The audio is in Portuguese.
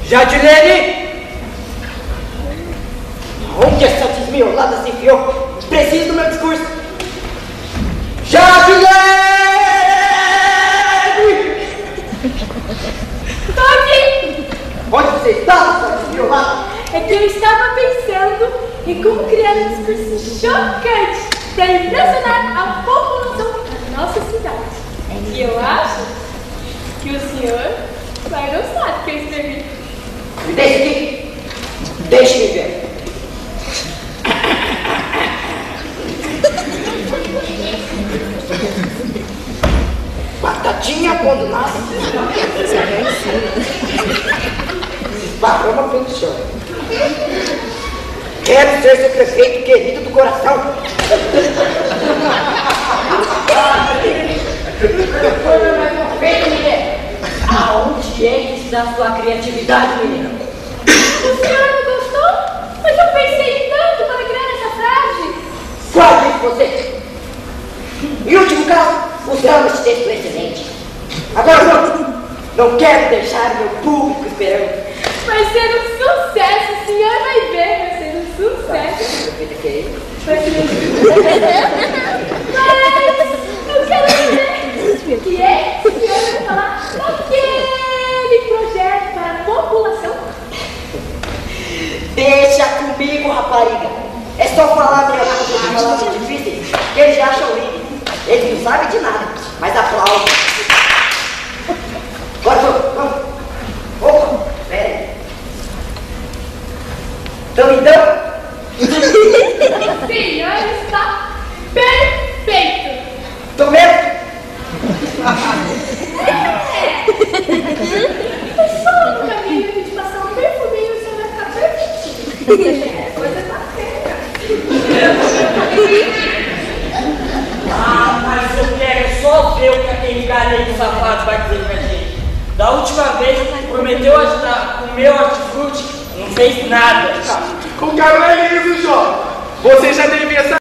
Jadilene! Onde essa desmiolada se enfiou? Preciso do meu discurso. Jadilene! Tô aqui! Onde você está, sua desmiolada? É que eu estava pensando em como criar um discurso chocante para impressionar a população da nossa cidade. E eu acho que o senhor vai gostar do que eu escrevi. Me deixe aqui. Deixe-me ver. Batatinha quando nasce. Esparrama pelo chão. Quero ser seu prefeito querido do coração. Foi mais uma feita, mulher. Aonde é que está sua criatividade, menina? O senhor não gostou? Mas eu pensei tanto para criar essa frase. Qual disse você? Em último caso, o drama de texto é excelente. Agora não quero deixar meu público esperando. Vai ser um sucesso, o senhor vai ver, vai ser um sucesso. Vai ser um sucesso. Mas eu quero dizer que esse senhor vai falar daquele projeto para a população. Deixa comigo, rapariga. É só falar minha palavras difíceis que eles já acham lindo. Eles não sabem de nada, mas aplaudem. Agora vamos. Opa, pera aí. Então. O senhor está perfeito. Tô mesmo? É só um caminho de passar um perfuminho e você vai ficar perfeitinho. É coisa bacana. Ah, mas eu quero só ver o que aquele galego safado vai dizer pra gente. Da última vez, prometeu ajudar com o meu hortifruti, não fez nada. Com cara é isso, Jó. Você já devia saber.